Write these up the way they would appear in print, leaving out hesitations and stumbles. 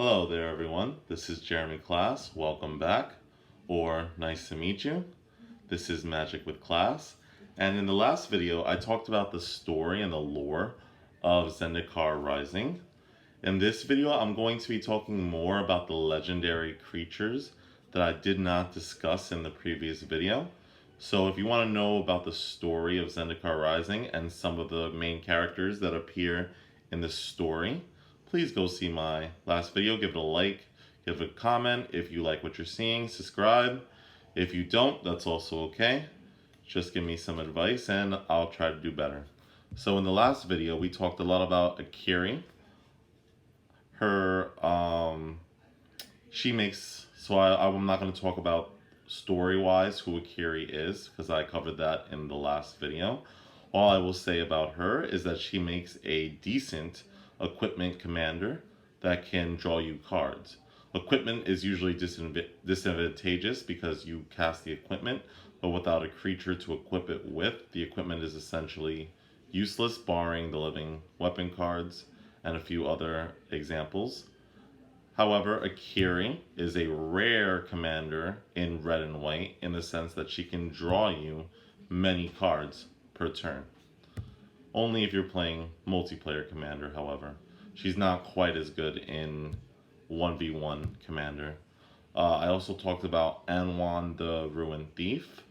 Hello there, everyone. This is Jeremy Class. Welcome back, or nice to meet you. This is Magic with Class. And in the last video, I talked about the story and the lore of Zendikar Rising. In this video, I'm going to be talking more about the legendary creatures that I did not discuss in the previous video. So if you want to know about the story of Zendikar Rising and some of the main characters that appear in the story, please go see my last video. Give it a like, give it a comment if you like what you're seeing, subscribe. If you don't, that's also okay. Just give me some advice and I'll try to do better. So in the last video, we talked a lot about Akiri. She makes, so I'm not going to talk about story-wise who Akiri is, because I covered that in the last video. All I will say about her is that she makes a decent equipment commander that can draw you cards. Equipment is usually disadvantageous because you cast the equipment, but without a creature to equip it with, the equipment is essentially useless, barring the living weapon cards and a few other examples. However, Akiri is a rare commander in red and white in the sense that she can draw you many cards per turn. Only if you're playing multiplayer commander, however. She's not quite as good in 1v1 commander. I also talked about Anwan the Ruined Thief.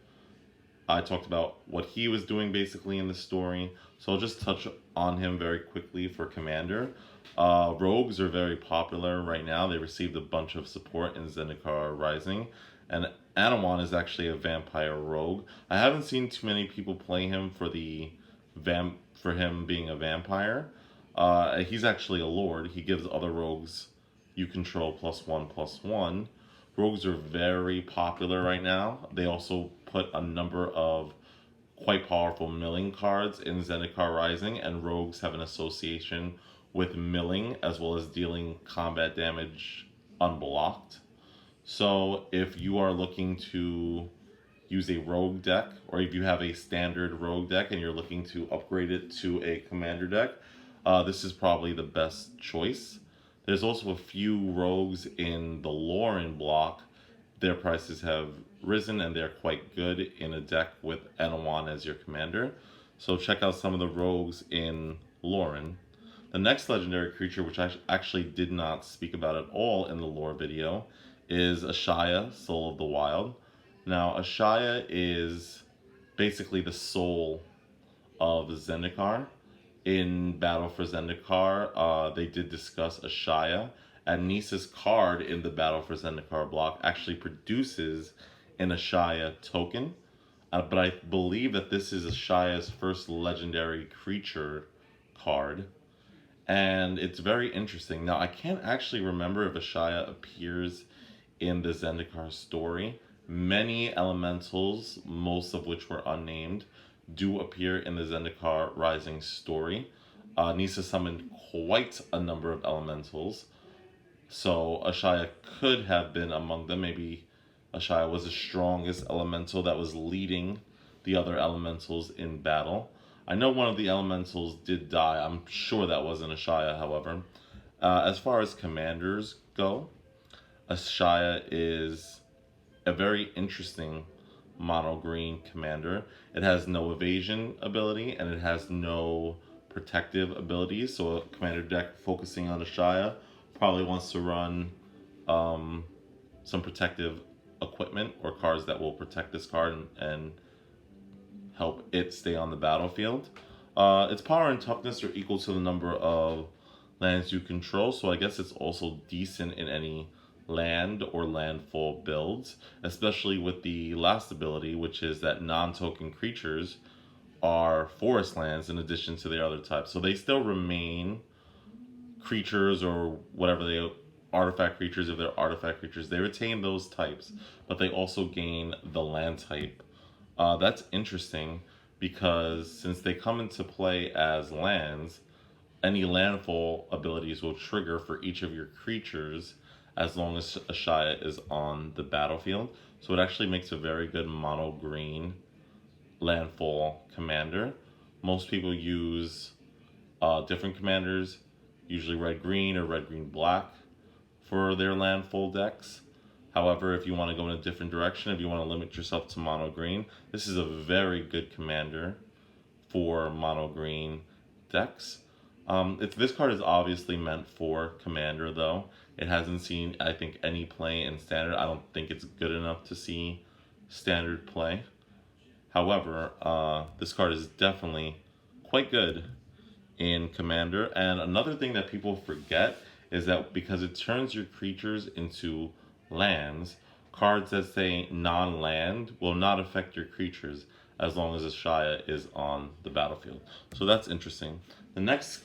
I talked about what he was doing basically in the story, so I'll just touch on him very quickly for commander. Rogues are very popular right now. They received a bunch of support in Zendikar Rising, and Anwan is actually a vampire rogue. I haven't seen too many people play him for him being a vampire. He's actually a lord. He gives other rogues you control +1/+1. Rogues are very popular right now. They also put a number of quite powerful milling cards in Zendikar Rising, and rogues have an association with milling as well as dealing combat damage unblocked. So if you are looking to use a rogue deck, or if you have a standard rogue deck and you're looking to upgrade it to a commander deck, this is probably the best choice. There's also a few rogues in the Lauren block. Their prices have risen and they're quite good in a deck with Anwan as your commander. So check out some of the rogues in Lauren. The next legendary creature, which I actually did not speak about at all in the lore video, is Ashaya, Soul of the Wild. Now, Ashaya is basically the soul of Zendikar. In Battle for Zendikar, they did discuss Ashaya, and Nisa's card in the Battle for Zendikar block actually produces an Ashaya token. But I believe that this is Ashaya's first legendary creature card. And it's very interesting. Now, I can't actually remember if Ashaya appears in the Zendikar story. Many elementals, most of which were unnamed, do appear in the Zendikar Rising story. Nisa summoned quite a number of elementals, so Ashaya could have been among them. Maybe Ashaya was the strongest elemental that was leading the other elementals in battle. I know one of the elementals did die. I'm sure that wasn't Ashaya, however. As far as commanders go, Ashaya is a very interesting mono green commander. It has no evasion ability and it has no protective abilities. So a commander deck focusing on Ashaya probably wants to run some protective equipment or cards that will protect this card and help it stay on the battlefield. Its power and toughness are equal to the number of lands you control, so I guess it's also decent in any land or landfall builds, especially with the last ability, which is that non-token creatures are forest lands in addition to their other types. So they still remain creatures or whatever they artifact creatures. If they're artifact creatures, they retain those types, but they also gain the land type. That's interesting because since they come into play as lands, any landfall abilities will trigger for each of your creatures as long as Ashaya is on the battlefield. So it actually makes a very good mono green landfall commander. Most people use different commanders, usually red green or red green black, for their landfall decks. However, if you want to go in a different direction, if you want to limit yourself to mono green, this is a very good commander for mono green decks. This card is obviously meant for commander, though. It hasn't seen, I think, any play in standard. I don't think it's good enough to see standard play. However, this card is definitely quite good in commander. And another thing that people forget is that because it turns your creatures into lands, cards that say non-land will not affect your creatures as long as Ashaya is on the battlefield. So that's interesting. The next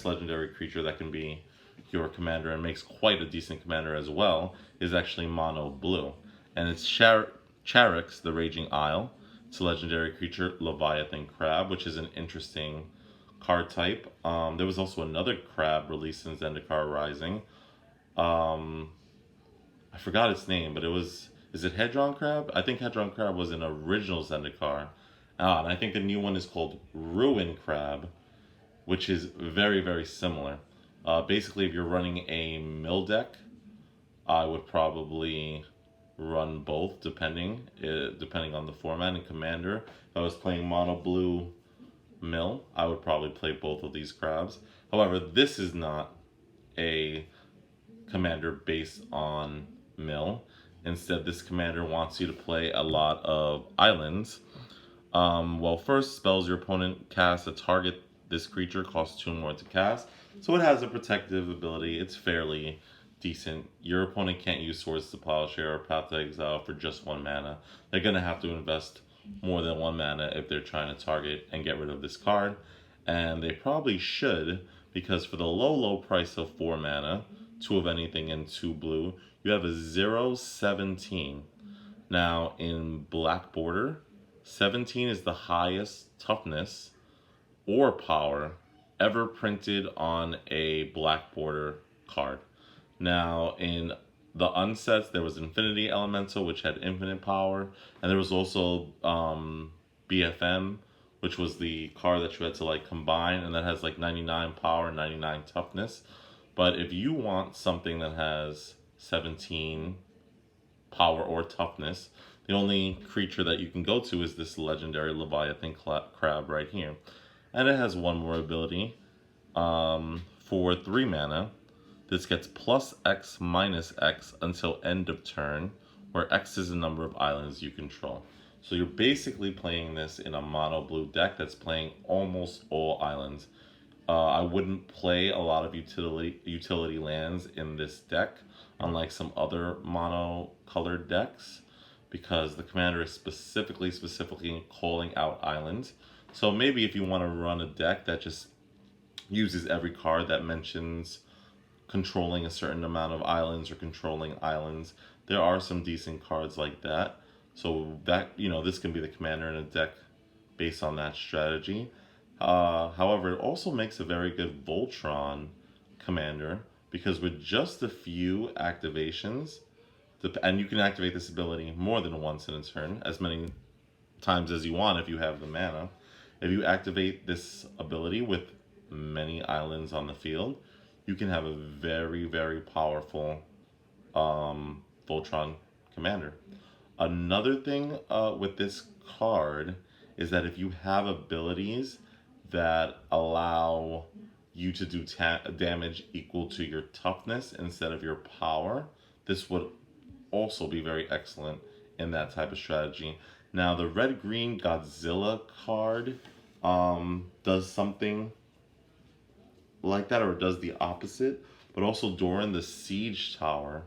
legendary creature that can be your commander and makes quite a decent commander as well is actually mono blue, and it's Charix, the Raging Isle. It's a legendary creature, Leviathan Crab, which is an interesting card type. There was also another crab released in Zendikar Rising. I forgot its name, but is it Hedron Crab? I think Hedron Crab was an original Zendikar. And I think the new one is called Ruin Crab, which is very, very similar. Basically, if you're running a mill deck, I would probably run both, depending on the format. In Commander, if I was playing mono blue mill, I would probably play both of these crabs. However, this is not a commander based on mill. Instead, this commander wants you to play a lot of islands. Well, first, spells your opponent casts a target. This creature costs 2 more to cast, so it has a protective ability. It's fairly decent. Your opponent can't use Swords to Plowshare or Path to Exile for just 1 mana. They're going to have to invest more than 1 mana if they're trying to target and get rid of this card. And they probably should, because for the low price of 4 mana, 2 of anything and 2 blue, you have a 0/17. Now, in Black Border, 17 is the highest toughness or power ever printed on a Black Border card. Now, in the unsets, there was Infinity Elemental, which had infinite power, and there was also BFM, which was the card that you had to like combine, and that has like 99 power, 99 toughness. But if you want something that has 17 power or toughness, the only creature that you can go to is this legendary Leviathan Crab right here. And it has 1 more ability. For 3 mana, this gets plus X minus X until end of turn, where X is the number of islands you control. So you're basically playing this in a mono blue deck that's playing almost all islands. I wouldn't play a lot of utility lands in this deck, unlike some other mono colored decks, because the commander is specifically calling out islands. So maybe if you want to run a deck that just uses every card that mentions controlling a certain amount of islands or controlling islands, there are some decent cards like that. So that, this can be the commander in a deck based on that strategy. However, it also makes a very good Voltron commander, because with just a few activations, and you can activate this ability more than once in a turn, as many times as you want if you have the mana. If you activate this ability with many islands on the field, you can have a very, very powerful Voltron commander. Another thing with this card is that if you have abilities that allow you to do damage equal to your toughness instead of your power, this would also be very excellent in that type of strategy. Now, the red-green Godzilla card does something like that, or does the opposite, but also Doran the Siege Tower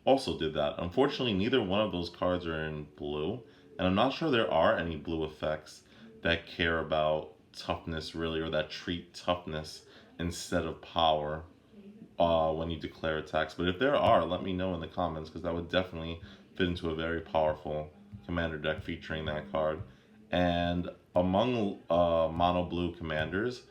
also did that. Unfortunately, neither one of those cards are in blue, and I'm not sure there are any blue effects that care about toughness really, or that treat toughness instead of power when you declare attacks. But if there are, let me know in the comments, because that would definitely fit into a very powerful commander deck featuring that card. And among mono blue commanders,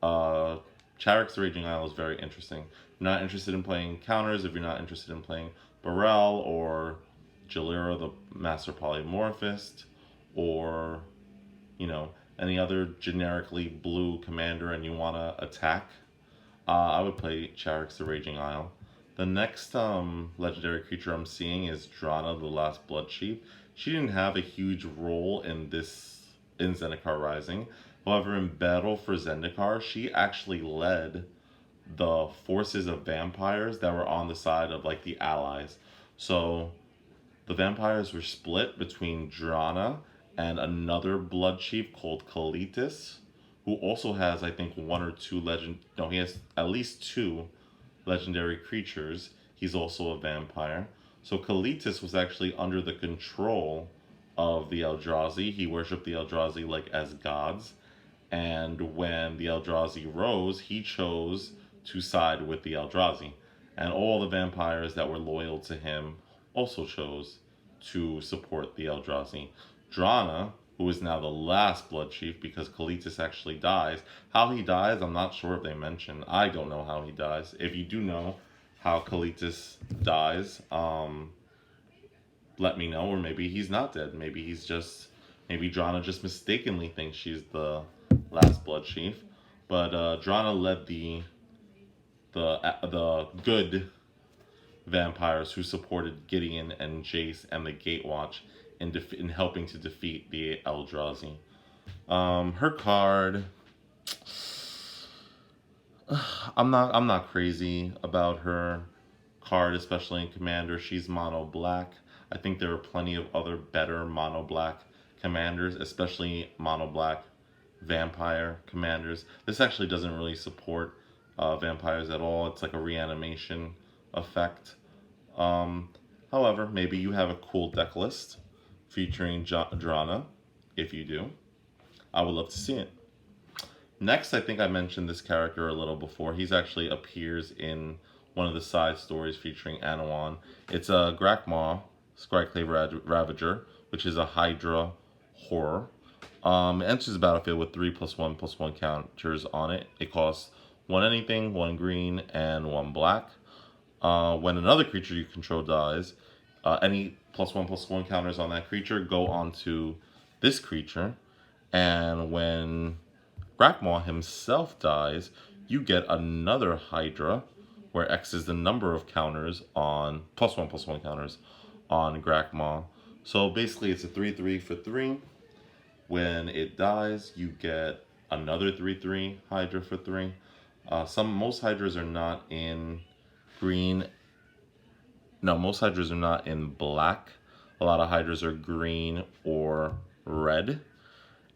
Charix the Raging Isle is very interesting. If you're not interested in playing counters, if you're not interested in playing Burrell or Jalira the Master Polymorphist, or any other generically blue commander, and you want to attack, I would play Charix the Raging Isle. The next legendary creature I'm seeing is Drana, the Last Blood Chief. She didn't have a huge role in Zendikar Rising. However, in Battle for Zendikar, she actually led the forces of vampires that were on the side of like the allies. So the vampires were split between Drana and another blood chief called Kalitis, who also has, I think, one or two legend. No, he has at least two legendary creatures. He's also a vampire. So Kalitis was actually under the control of the Eldrazi. He worshipped the Eldrazi like as gods. And when the Eldrazi rose, he chose to side with the Eldrazi. And all the vampires that were loyal to him also chose to support the Eldrazi. Drana, who is now the last Blood Chief because Kalitis actually dies. How he dies, I'm not sure if they mention. I don't know how he dies. If you do know how Kalitis dies, let me know. Or maybe he's not dead. Maybe Drana just mistakenly thinks she's the last Blood Chief. But Drana led the good vampires who supported Gideon and Jace and the Gatewatch in helping to defeat the Eldrazi. Her card, I'm not crazy about her card, especially in Commander. She's mono black. I think there are plenty of other better mono black commanders, especially mono black vampire commanders. This actually doesn't really support vampires at all. It's like a reanimation effect. However, maybe you have a cool deck list featuring Drana. If you do, I would love to see it. Next, I think I mentioned this character a little before. He's actually appears in one of the side stories featuring Anawan. It's a Grakmaw, Scryclave Ravager, which is a Hydra horror. It enters the battlefield with 3+1/+1 counters on it. It costs one anything, one green, and one black. When another creature you control dies, any +1/+1 counters on that creature go onto this creature. And when Grakmaw himself dies, you get another Hydra, where X is the number of counters on +1/+1 counters on Grakmaw. So basically, it's a 3/3 for 3. When it dies, you get another 3/3 Hydra for 3. Most Hydras are not in green. No, most Hydras are not in black. A lot of Hydras are green or red.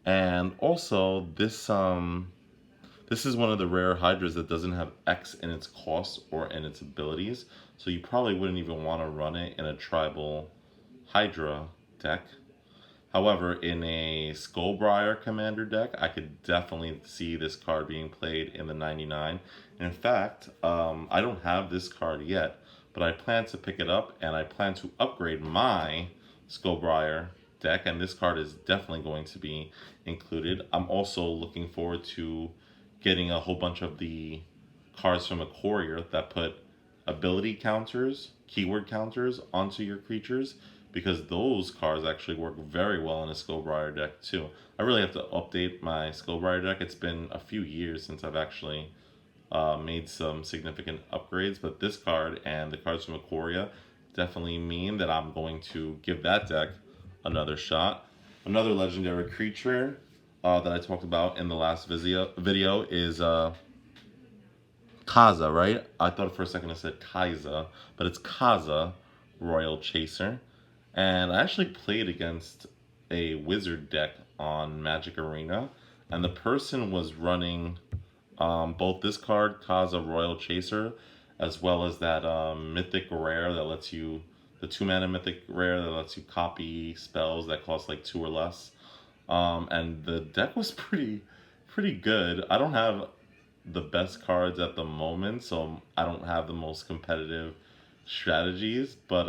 And also, this is one of the rare Hydras that doesn't have X in its cost or in its abilities. So you probably wouldn't even want to run it in a tribal Hydra deck. However, in a Skullbriar commander deck, I could definitely see this card being played in the 99. And in fact, I don't have this card yet, but I plan to pick it up and I plan to upgrade my Skullbriar deck, and this card is definitely going to be included. I'm also looking forward to getting a whole bunch of the cards from a courier that put ability counters, keyword counters onto your creatures, because those cards actually work very well in a Skullbriar deck too. I really have to update my Skullbriar deck. It's been a few years since I've actually made some significant upgrades, but this card and the cards from Ikoria definitely mean that I'm going to give that deck another shot. Another legendary creature that I talked about in the last video is Kaza, right? I thought for a second I said Kaiza, but it's Kaza, Royal Chaser. And I actually played against a wizard deck on Magic Arena, and the person was running both this card, Kaza Royal Chaser, as well as that mythic rare that lets you, the 2-mana mythic rare that lets you copy spells that cost like 2 or less. And the deck was pretty good. I don't have the best cards at the moment, so I don't have the most competitive strategies, but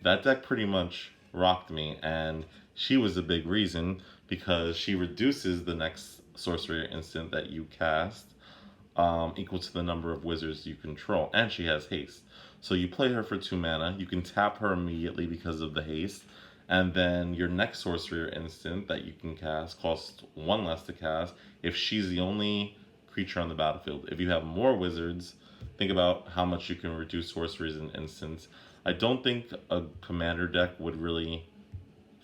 that deck pretty much rocked me, and she was a big reason because she reduces the next sorcery instant that you cast equal to the number of wizards you control, and she has haste. So you play her for 2 mana, you can tap her immediately because of the haste, and then your next sorcerer instant that you can cast costs 1 less to cast if she's the only creature on the battlefield. If you have more wizards think about how much you can reduce sorceries and instants. I don't think a commander deck would really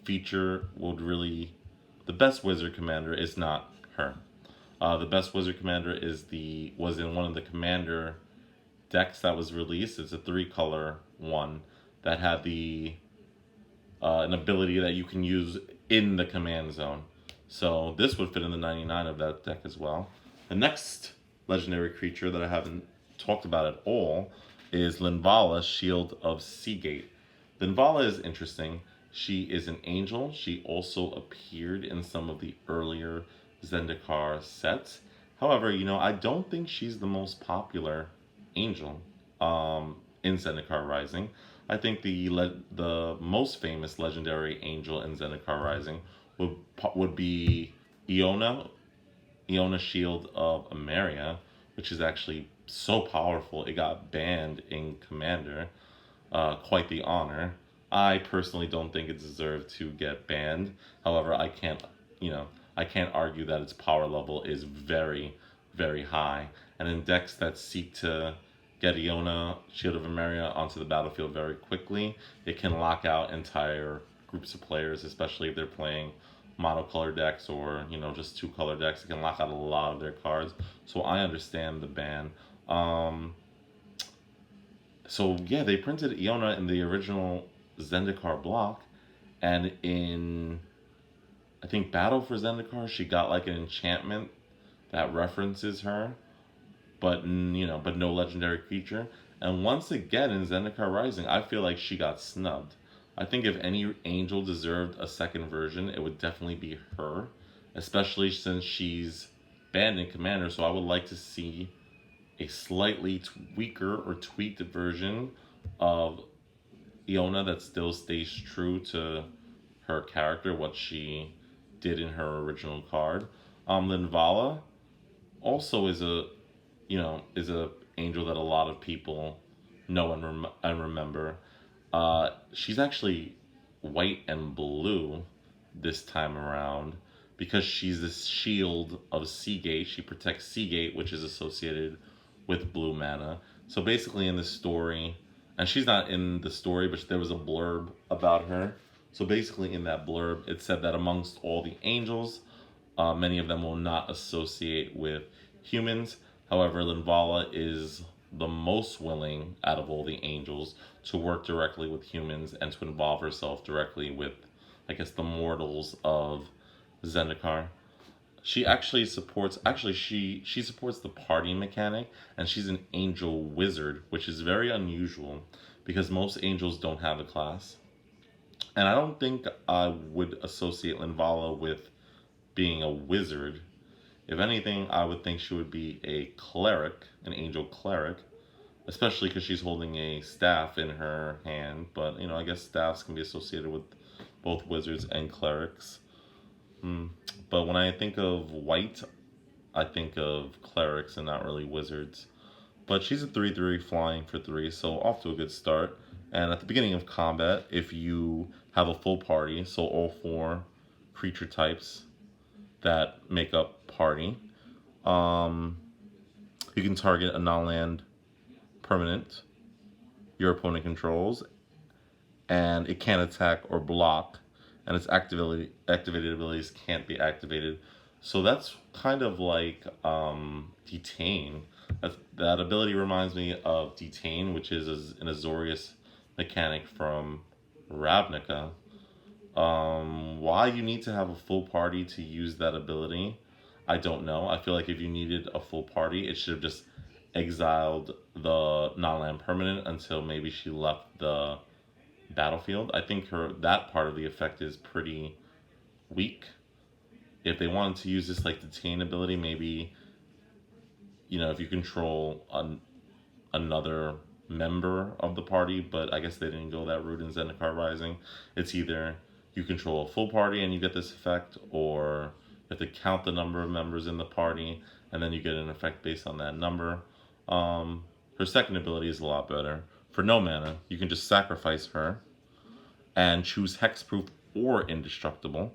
the best wizard commander is not her. The best wizard commander was in one of the commander decks that was released. It's a 3-color one that had the an ability that you can use in the command zone. So this would fit in the 99 of that deck as well. The next legendary creature that I haven't talked about at all is Linvala, Shield of Seagate. Linvala is interesting. She is an angel. She also appeared in some of the earlier Zendikar sets. However, I don't think she's the most popular angel in Zendikar Rising. I think the most famous legendary angel in Zendikar Rising would be Iona, Iona Shield of Emeria, which is actually so powerful it got banned in Commander. Quite the honor. I personally don't think it deserved to get banned. However, I can't argue that its power level is very, very high. And in decks that seek to get Iona, Shield of Emeria onto the battlefield very quickly, it can lock out entire groups of players, especially if they're playing monocolor decks or just 2-color decks. It can lock out a lot of their cards. So I understand the ban. So yeah, they printed Iona in the original Zendikar block, and in I think Battle for Zendikar, she got like an enchantment that references her, but no legendary creature. And once again in Zendikar Rising, I feel like she got snubbed. I think if any angel deserved a second version, it would definitely be her, especially since she's banned in Commander. So I would like to see a slightly tweaked version of Iona that still stays true to her character, what she did in her original card. Linvala also is a angel that a lot of people know and remember. She's actually white and blue this time around because she's this shield of Seagate. She protects Seagate, which is associated with blue mana. So basically in this story, and she's not in the story, but there was a blurb about her. So basically in that blurb, it said that amongst all the angels, many of them will not associate with humans. However, Linvala is the most willing out of all the angels to work directly with humans and to involve herself directly with, I guess, the mortals of Zendikar. She actually supports she supports the party mechanic, and she's an angel wizard, which is very unusual because most angels don't have a class. And I don't think I would associate Linvala with being a wizard. If anything, I would think she would be a cleric, an angel cleric, especially because she's holding a staff in her hand. But I guess staffs can be associated with both wizards and clerics. But when I think of white, I think of clerics and not really wizards. But she's a 3/3 flying for 3, so off to a good start. And at the beginning of combat, if you have a full party, so all 4 creature types that make up party, you can target a non-land permanent your opponent controls, and it can't attack or block, and its activated abilities can't be activated. So that's kind of like Detain. That ability reminds me of Detain, which is an Azorius mechanic from Ravnica. Why you need to have a full party to use that ability, I don't know. I feel like if you needed a full party, it should have just exiled the non-land permanent until maybe she left the battlefield. I think that part of the effect is pretty weak. If they wanted to use this like Detain ability, maybe if you control another member of the party, but I guess they didn't go that route in Zendikar Rising. It's either you control a full party and you get this effect, or you have to count the number of members in the party and then you get an effect based on that number. Her second ability is a lot better. For no mana, you can just sacrifice her and choose hexproof or indestructible,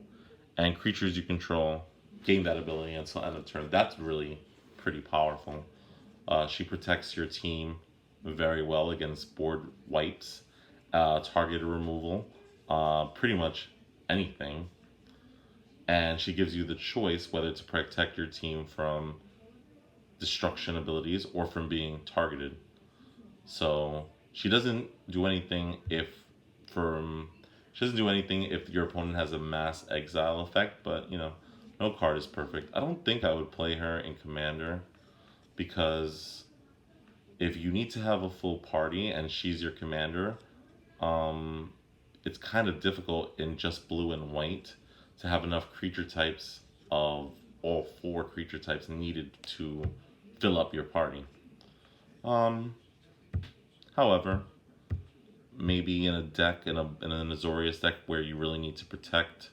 and creatures you control gain that ability until end of turn. That's really pretty powerful. She protects your team very well against board wipes, target removal, pretty much anything. And she gives you the choice whether to protect your team from destruction abilities or from being targeted. So she doesn't do anything if from she doesn't do anything if your opponent has a mass exile effect, but you know, no card is perfect. I don't think I would play her in Commander because if you need to have a full party and she's your commander, um, it's kind of difficult in just blue and white to have enough creature types of all four creature types needed to fill up your party. Um, However, maybe in a deck in an Azorius deck where you really need to protect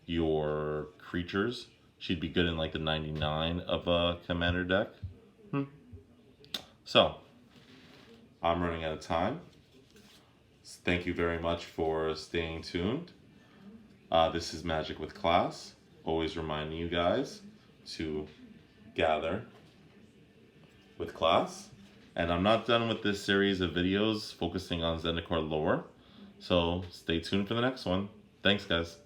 your creatures, she'd be good in like the 99 of a commander deck. So I'm running out of time. Thank you very much for staying tuned. This is Magic with Class. Always reminding you guys to gather with class. And I'm not done with this series of videos focusing on Zendikar lore. So stay tuned for the next one. Thanks, guys.